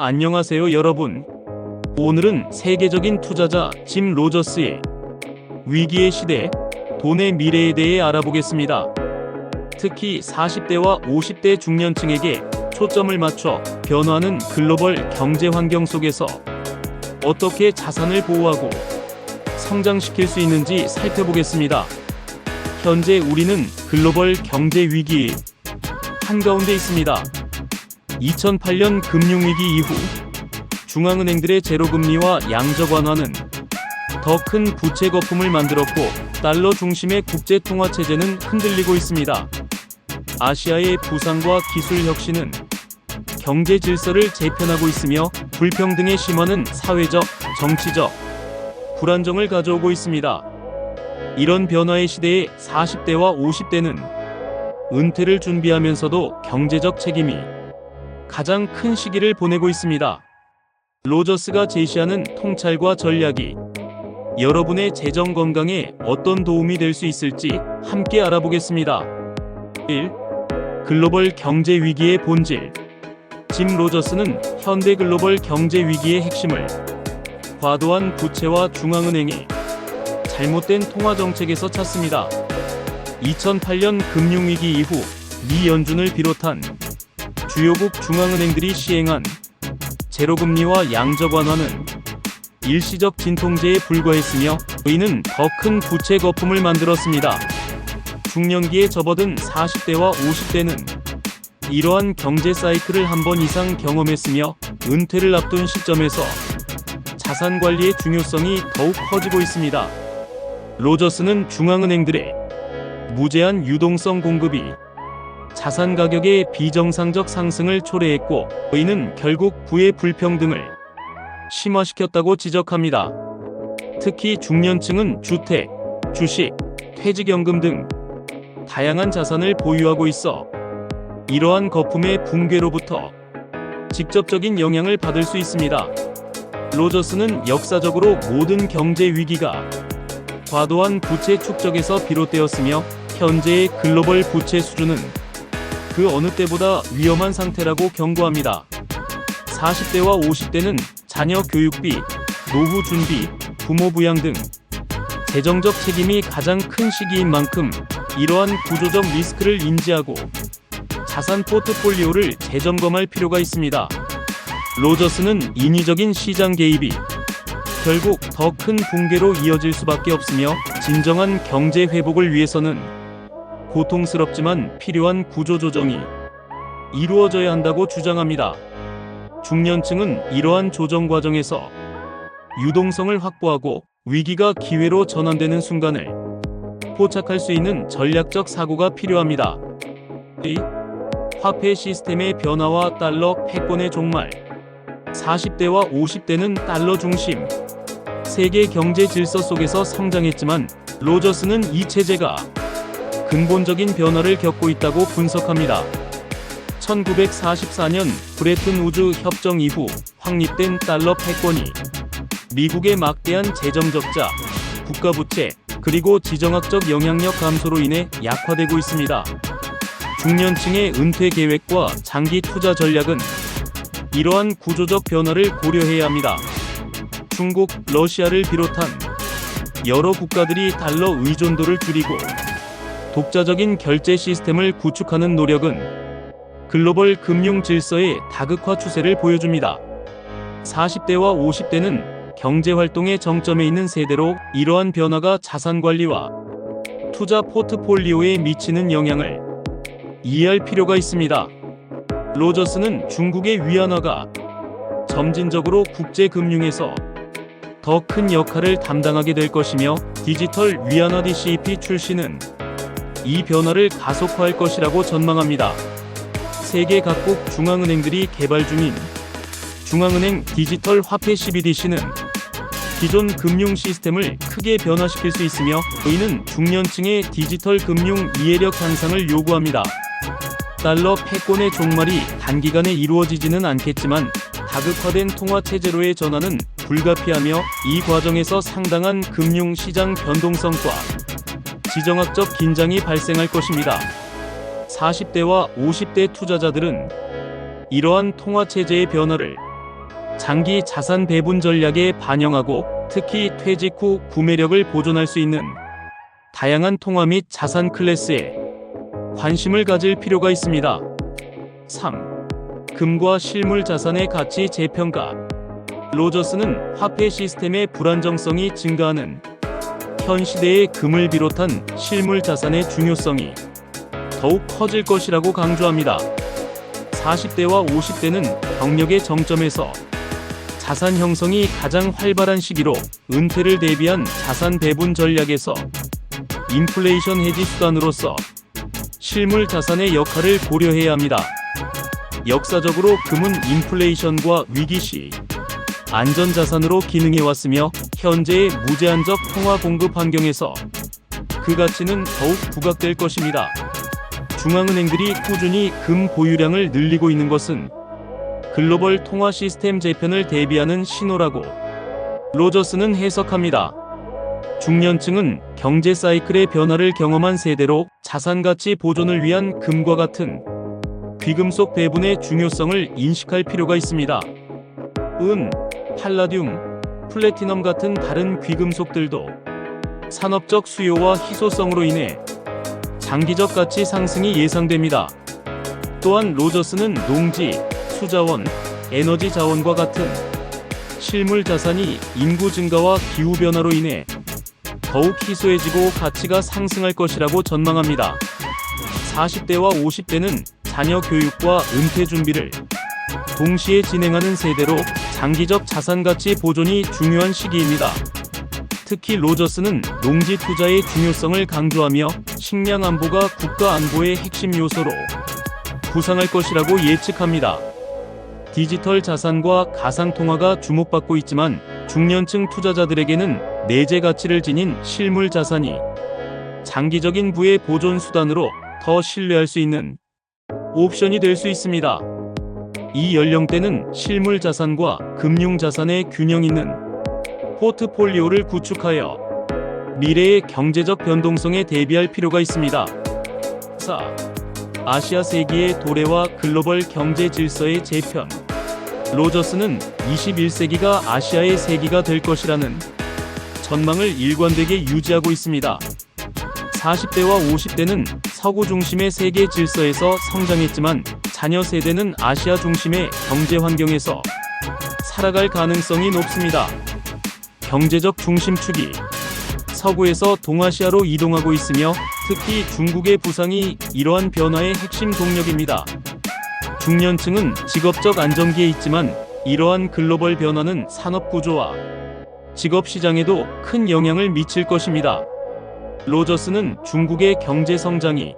안녕하세요 여러분. 오늘은 세계적인 투자자 짐 로저스의 위기의 시대, 돈의 미래에 대해 알아보겠습니다. 특히 40대와 50대 중년층에게 초점을 맞춰 변화하는 글로벌 경제 환경 속에서 어떻게 자산을 보호하고 성장시킬 수 있는지 살펴보겠습니다. 현재 우리는 글로벌 경제 위기 한가운데 있습니다. 2008년 금융위기 이후 중앙은행들의 제로금리와 양적 완화는 더 큰 부채 거품을 만들었고 달러 중심의 국제통화체제는 흔들리고 있습니다. 아시아의 부상과 기술 혁신은 경제 질서를 재편하고 있으며 불평등의 심화는 사회적, 정치적 불안정을 가져오고 있습니다. 이런 변화의 시대에 40대와 50대는 은퇴를 준비하면서도 경제적 책임이 가장 큰 시기를 보내고 있습니다. 로저스가 제시하는 통찰과 전략이 여러분의 재정 건강에 어떤 도움이 될 수 있을지 함께 알아보겠습니다. 1. 글로벌 경제 위기의 본질. 짐 로저스는 현대 글로벌 경제 위기의 핵심을 과도한 부채와 중앙은행의 잘못된 통화 정책에서 찾습니다. 2008년 금융위기 이후 미 연준을 비롯한 주요국 중앙은행들이 시행한 제로금리와 양적 완화는 일시적 진통제에 불과했으며 이는 더 큰 부채 거품을 만들었습니다. 중년기에 접어든 40대와 50대는 이러한 경제 사이클을 한 번 이상 경험했으며 은퇴를 앞둔 시점에서 자산 관리의 중요성이 더욱 커지고 있습니다. 로저스는 중앙은행들의 무제한 유동성 공급이 자산 가격의 비정상적 상승을 초래했고 이는 결국 부의 불평등을 심화시켰다고 지적합니다. 특히 중년층은 주택, 주식, 퇴직연금 등 다양한 자산을 보유하고 있어 이러한 거품의 붕괴로부터 직접적인 영향을 받을 수 있습니다. 로저스는 역사적으로 모든 경제 위기가 과도한 부채 축적에서 비롯되었으며 현재의 글로벌 부채 수준은 그 어느 때보다 위험한 상태라고 경고합니다. 40대와 50대는 자녀 교육비, 노후 준비, 부모 부양 등 재정적 책임이 가장 큰 시기인 만큼 이러한 구조적 리스크를 인지하고 자산 포트폴리오를 재점검할 필요가 있습니다. 로저스는 인위적인 시장 개입이 결국 더 큰 붕괴로 이어질 수밖에 없으며 진정한 경제 회복을 위해서는 고통스럽지만 필요한 구조조정이 이루어져야 한다고 주장합니다. 중년층은 이러한 조정 과정에서 유동성을 확보하고 위기가 기회로 전환되는 순간을 포착할 수 있는 전략적 사고가 필요합니다. 2. 화폐 시스템의 변화와 달러 패권의 종말. 40대와 50대는 달러 중심 세계 경제 질서 속에서 성장했지만 로저스는 이 체제가 근본적인 변화를 겪고 있다고 분석합니다. 1944년 브레튼 우즈 협정 이후 확립된 달러 패권이 미국의 막대한 재정 적자, 국가 부채, 그리고 지정학적 영향력 감소로 인해 약화되고 있습니다. 중년층의 은퇴 계획과 장기 투자 전략은 이러한 구조적 변화를 고려해야 합니다. 중국, 러시아를 비롯한 여러 국가들이 달러 의존도를 줄이고 독자적인 결제 시스템을 구축하는 노력은 글로벌 금융 질서의 다극화 추세를 보여줍니다. 40대와 50대는 경제활동의 정점에 있는 세대로 이러한 변화가 자산 관리와 투자 포트폴리오에 미치는 영향을 이해할 필요가 있습니다. 로저스는 중국의 위안화가 점진적으로 국제금융에서 더 큰 역할을 담당하게 될 것이며 디지털 위안화 DCP 출시는 이 변화를 가속화할 것이라고 전망합니다. 세계 각국 중앙은행들이 개발 중인 중앙은행 디지털 화폐 CBDC는 기존 금융 시스템을 크게 변화시킬 수 있으며 이는 중년층의 디지털 금융 이해력 향상을 요구합니다. 달러 패권의 종말이 단기간에 이루어지지는 않겠지만 다극화된 통화체제로의 전환은 불가피하며 이 과정에서 상당한 금융시장 변동성과 지정학적 긴장이 발생할 것입니다. 40대와 50대 투자자들은 이러한 통화체제의 변화를 장기 자산 배분 전략에 반영하고 특히 퇴직 후 구매력을 보존할 수 있는 다양한 통화 및 자산 클래스에 관심을 가질 필요가 있습니다. 3. 금과 실물 자산의 가치 재평가. 로저스는 화폐 시스템의 불안정성이 증가하는 현 시대의 금을 비롯한 실물 자산의 중요성이 더욱 커질 것이라고 강조합니다. 40대와 50대는 경력의 정점에서 자산 형성이 가장 활발한 시기로 은퇴를 대비한 자산 배분 전략에서 인플레이션 해지 수단으로서 실물 자산의 역할을 고려해야 합니다. 역사적으로 금은 인플레이션과 위기 시 안전자산으로 기능해왔으며 현재의 무제한적 통화 공급 환경에서 그 가치는 더욱 부각될 것입니다. 중앙은행들이 꾸준히 금 보유량을 늘리고 있는 것은 글로벌 통화 시스템 재편을 대비하는 신호라고 로저스는 해석합니다. 중년층은 경제 사이클의 변화를 경험한 세대로 자산 가치 보존을 위한 금과 같은 귀금속 배분의 중요성을 인식할 필요가 있습니다. 은, 팔라듐, 플래티넘 같은 다른 귀금속들도 산업적 수요와 희소성으로 인해 장기적 가치 상승이 예상됩니다. 또한 로저스는 농지, 수자원, 에너지 자원과 같은 실물 자산이 인구 증가와 기후 변화로 인해 더욱 희소해지고 가치가 상승할 것이라고 전망합니다. 40대와 50대는 자녀 교육과 은퇴 준비를 동시에 진행하는 세대로 장기적 자산 가치 보존이 중요한 시기입니다. 특히 로저스는 농지 투자의 중요성을 강조하며 식량 안보가 국가 안보의 핵심 요소로 부상할 것이라고 예측합니다. 디지털 자산과 가상통화가 주목받고 있지만 중년층 투자자들에게는 내재 가치를 지닌 실물 자산이 장기적인 부의 보존 수단으로 더 신뢰할 수 있는 옵션이 될 수 있습니다. 이 연령대는 실물 자산과 금융 자산의 균형 있는 포트폴리오를 구축하여 미래의 경제적 변동성에 대비할 필요가 있습니다. 4. 아시아 세기의 도래와 글로벌 경제 질서의 재편. 로저스는 21세기가 아시아의 세기가 될 것이라는 전망을 일관되게 유지하고 있습니다. 40대와 50대는 서구 중심의 세계 질서에서 성장했지만 자녀 세대는 아시아 중심의 경제 환경에서 살아갈 가능성이 높습니다. 경제적 중심축이 서구에서 동아시아로 이동하고 있으며 특히 중국의 부상이 이러한 변화의 핵심 동력입니다. 중년층은 직업적 안정기에 있지만 이러한 글로벌 변화는 산업 구조와 직업 시장에도 큰 영향을 미칠 것입니다. 로저스는 중국의 경제 성장이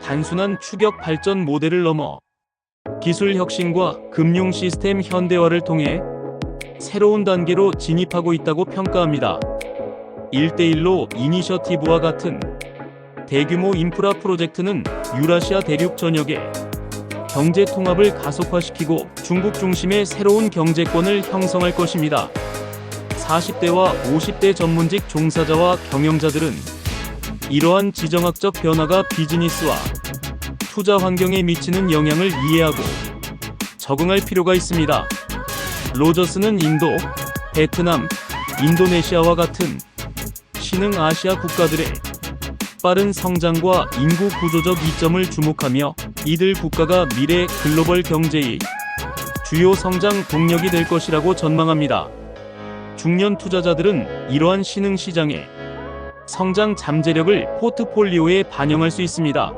단순한 추격 발전 모델을 넘어 기술 혁신과 금융 시스템 현대화를 통해 새로운 단계로 진입하고 있다고 평가합니다. 1대1로 이니셔티브와 같은 대규모 인프라 프로젝트는 유라시아 대륙 전역의 경제 통합을 가속화시키고 중국 중심의 새로운 경제권을 형성할 것입니다. 40대와 50대 전문직 종사자와 경영자들은 이러한 지정학적 변화가 비즈니스와 투자 환경에 미치는 영향을 이해하고 적응할 필요가 있습니다. 로저스는 인도, 베트남, 인도네시아와 같은 신흥 아시아 국가들의 빠른 성장과 인구 구조적 이점을 주목하며 이들 국가가 미래 글로벌 경제의 주요 성장 동력이 될 것이라고 전망합니다. 중년 투자자들은 이러한 신흥 시장의 성장 잠재력을 포트폴리오에 반영할 수 있습니다.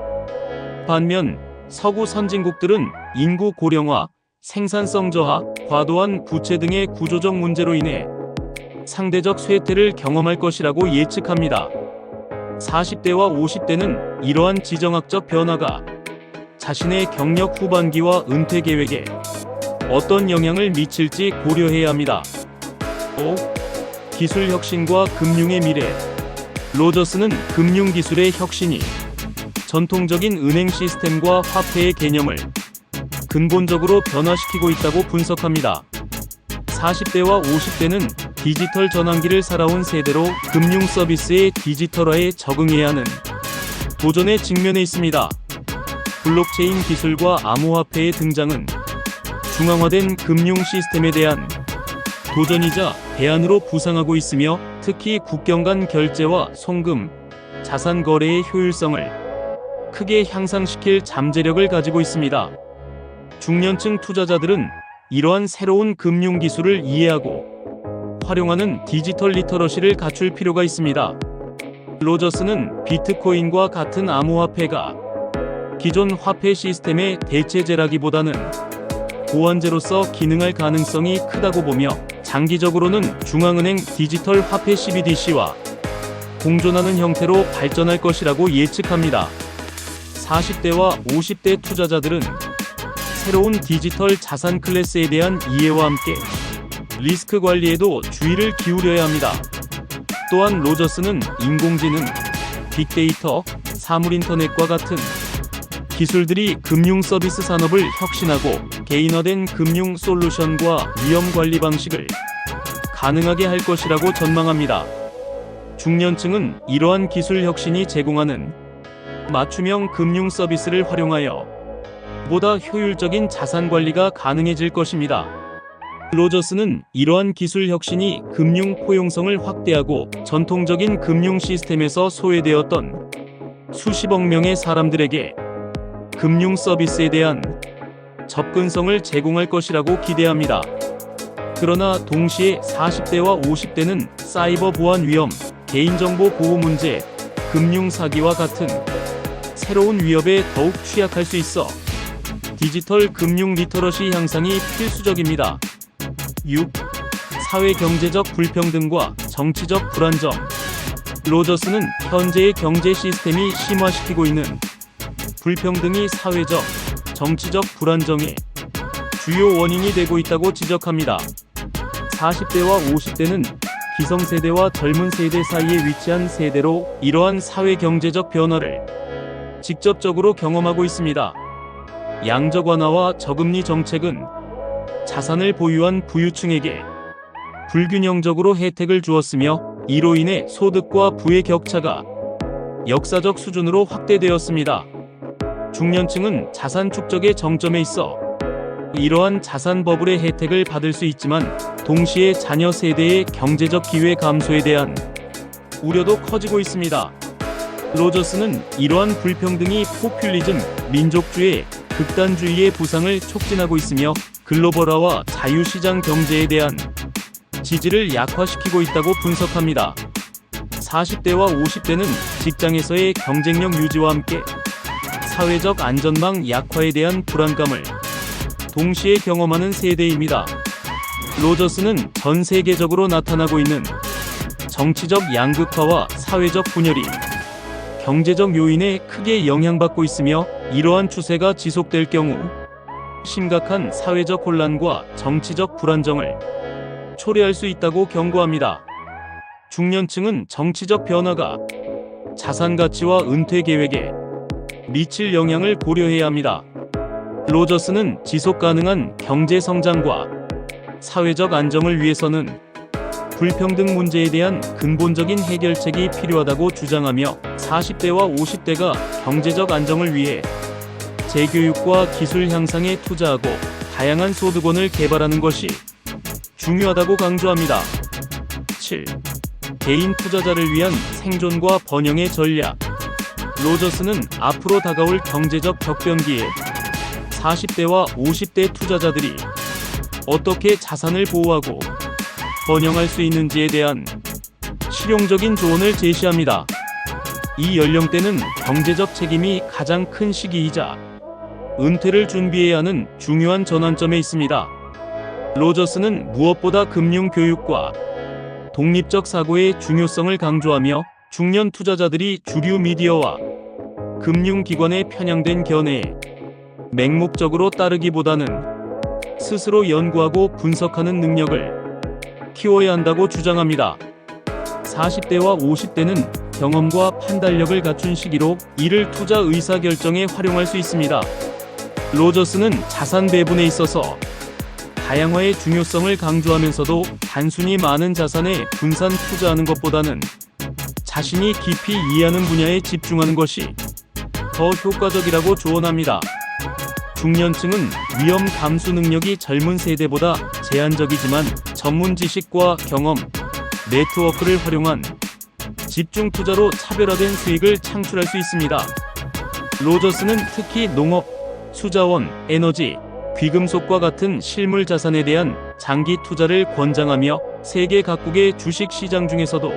반면 서구 선진국들은 인구 고령화, 생산성 저하, 과도한 부채 등의 구조적 문제로 인해 상대적 쇠퇴를 경험할 것이라고 예측합니다. 40대와 50대는 이러한 지정학적 변화가 자신의 경력 후반기와 은퇴 계획에 어떤 영향을 미칠지 고려해야 합니다. 5. 기술 혁신과 금융의 미래. 로저스는 금융기술의 혁신이 전통적인 은행 시스템과 화폐의 개념을 근본적으로 변화시키고 있다고 분석합니다. 40대와 50대는 디지털 전환기를 살아온 세대로 금융 서비스의 디지털화에 적응해야 하는 도전에 직면해 있습니다. 블록체인 기술과 암호화폐의 등장은 중앙화된 금융 시스템에 대한 도전이자 대안으로 부상하고 있으며, 특히 국경 간 결제와 송금, 자산 거래의 효율성을 크게 향상시킬 잠재력을 가지고 있습니다. 중년층 투자자들은 이러한 새로운 금융 기술을 이해하고 활용하는 디지털 리터러시를 갖출 필요가 있습니다. 로저스는 비트코인과 같은 암호화폐가 기존 화폐 시스템의 대체제라기보다는 보완제로서 기능할 가능성이 크다고 보며, 장기적으로는 중앙은행 디지털 화폐 CBDC와 공존하는 형태로 발전할 것이라고 예측합니다. 40대와 50대 투자자들은 새로운 디지털 자산 클래스에 대한 이해와 함께 리스크 관리에도 주의를 기울여야 합니다. 또한 로저스는 인공지능, 빅데이터, 사물인터넷과 같은 기술들이 금융 서비스 산업을 혁신하고 개인화된 금융 솔루션과 위험 관리 방식을 가능하게 할 것이라고 전망합니다. 중년층은 이러한 기술 혁신이 제공하는 맞춤형 금융 서비스를 활용하여 보다 효율적인 자산 관리가 가능해질 것입니다. 로저스는 이러한 기술 혁신이 금융 포용성을 확대하고 전통적인 금융 시스템에서 소외되었던 수십억 명의 사람들에게 금융 서비스에 대한 접근성을 제공할 것이라고 기대합니다. 그러나 동시에 40대와 50대는 사이버 보안 위험, 개인정보 보호 문제, 금융 사기와 같은 새로운 위협에 더욱 취약할 수 있어 디지털 금융 리터러시 향상이 필수적입니다. 6. 사회 경제적 불평등과 정치적 불안정. 로저스는 현재의 경제 시스템이 심화시키고 있는 불평등이 사회적, 정치적 불안정의 주요 원인이 되고 있다고 지적합니다. 40대와 50대는 기성세대와 젊은 세대 사이에 위치한 세대로 이러한 사회 경제적 변화를 직접적으로 경험하고 있습니다. 양적 완화와 저금리 정책은 자산을 보유한 부유층에게 불균형적으로 혜택을 주었으며, 이로 인해 소득과 부의 격차가 역사적 수준으로 확대되었습니다. 중년층은 자산 축적의 정점에 있어 이러한 자산 버블의 혜택을 받을 수 있지만, 동시에 자녀 세대의 경제적 기회 감소에 대한 우려도 커지고 있습니다. 로저스는 이러한 불평등이 포퓰리즘, 민족주의, 극단주의의 부상을 촉진하고 있으며, 글로벌화와 자유시장 경제에 대한 지지를 약화시키고 있다고 분석합니다. 40대와 50대는 직장에서의 경쟁력 유지와 함께 사회적 안전망 약화에 대한 불안감을 동시에 경험하는 세대입니다. 로저스는 전 세계적으로 나타나고 있는 정치적 양극화와 사회적 분열이 경제적 요인에 크게 영향받고 있으며, 이러한 추세가 지속될 경우 심각한 사회적 혼란과 정치적 불안정을 초래할 수 있다고 경고합니다. 중년층은 정치적 변화가 자산 가치와 은퇴 계획에 미칠 영향을 고려해야 합니다. 로저스는 지속 가능한 경제 성장과 사회적 안정을 위해서는 불평등 문제에 대한 근본적인 해결책이 필요하다고 주장하며, 40대와 50대가 경제적 안정을 위해 재교육과 기술 향상에 투자하고 다양한 소득원을 개발하는 것이 중요하다고 강조합니다. 7. 개인 투자자를 위한 생존과 번영의 전략. 로저스는 앞으로 다가올 경제적 격변기에 40대와 50대 투자자들이 어떻게 자산을 보호하고 번영할 수 있는지에 대한 실용적인 조언을 제시합니다. 이 연령대는 경제적 책임이 가장 큰 시기이자 은퇴를 준비해야 하는 중요한 전환점에 있습니다. 로저스는 무엇보다 금융 교육과 독립적 사고의 중요성을 강조하며, 중년 투자자들이 주류 미디어와 금융기관의 편향된 견해에 맹목적으로 따르기보다는 스스로 연구하고 분석하는 능력을 키워야 한다고 주장합니다. 40대와 50대는 경험과 판단력을 갖춘 시기로 이를 투자 의사결정에 활용할 수 있습니다. 로저스는 자산 배분에 있어서 다양화의 중요성을 강조하면서도, 단순히 많은 자산에 분산 투자하는 것보다는 자신이 깊이 이해하는 분야에 집중하는 것이 더 효과적이라고 조언합니다. 중년층은 위험 감수 능력이 젊은 세대보다 제한적이지만 전문 지식과 경험, 네트워크를 활용한 집중 투자로 차별화된 수익을 창출할 수 있습니다. 로저스는 특히 농업, 수자원, 에너지, 귀금속과 같은 실물 자산에 대한 장기 투자를 권장하며 세계 각국의 주식 시장 중에서도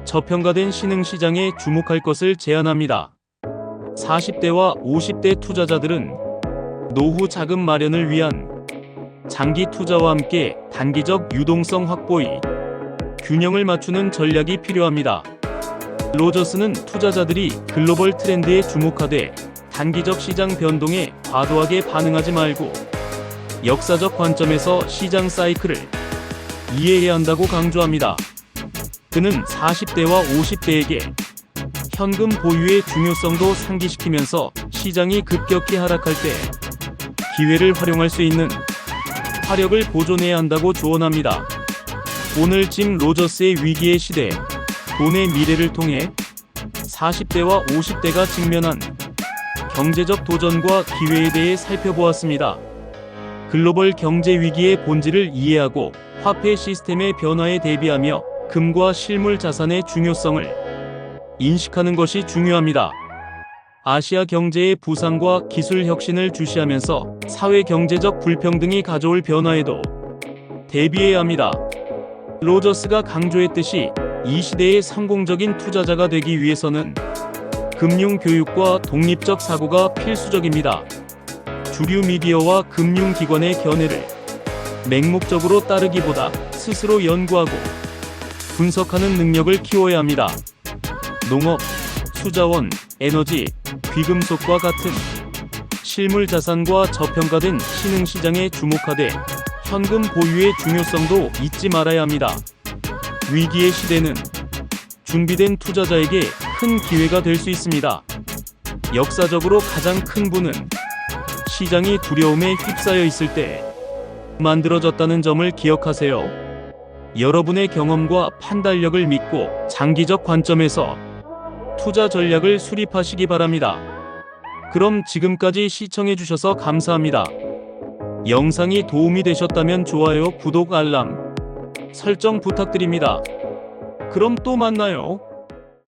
저평가된 신흥 시장에 주목할 것을 제안합니다. 40대와 50대 투자자들은 노후 자금 마련을 위한 장기 투자와 함께 단기적 유동성 확보의 균형을 맞추는 전략이 필요합니다. 로저스는 투자자들이 글로벌 트렌드에 주목하되 단기적 시장 변동에 과도하게 반응하지 말고 역사적 관점에서 시장 사이클을 이해해야 한다고 강조합니다. 그는 40대와 50대에게 현금 보유의 중요성도 상기시키면서 시장이 급격히 하락할 때 기회를 활용할 수 있는 화력을 보존해야 한다고 조언합니다. 오늘 짐 로저스의 위기의 시대, 돈의 미래를 통해 40대와 50대가 직면한 경제적 도전과 기회에 대해 살펴보았습니다. 글로벌 경제 위기의 본질을 이해하고 화폐 시스템의 변화에 대비하며 금과 실물 자산의 중요성을 인식하는 것이 중요합니다. 아시아 경제의 부상과 기술 혁신을 주시하면서 사회 경제적 불평등이 가져올 변화에도 대비해야 합니다. 로저스가 강조했듯이 이 시대의 성공적인 투자자가 되기 위해서는 금융 교육과 독립적 사고가 필수적입니다. 주류 미디어와 금융기관의 견해를 맹목적으로 따르기보다 스스로 연구하고 분석하는 능력을 키워야 합니다. 농업, 수자원, 에너지, 귀금속과 같은 실물 자산과 저평가된 신흥 시장에 주목하되 현금 보유의 중요성도 잊지 말아야 합니다. 위기의 시대는 준비된 투자자에게 큰 기회가 될 수 있습니다. 역사적으로 가장 큰 부는 시장이 두려움에 휩싸여 있을 때 만들어졌다는 점을 기억하세요. 여러분의 경험과 판단력을 믿고 장기적 관점에서 투자 전략을 수립하시기 바랍니다. 그럼 지금까지 시청해주셔서 감사합니다. 영상이 도움이 되셨다면 좋아요, 구독, 알람 설정 부탁드립니다. 그럼 또 만나요.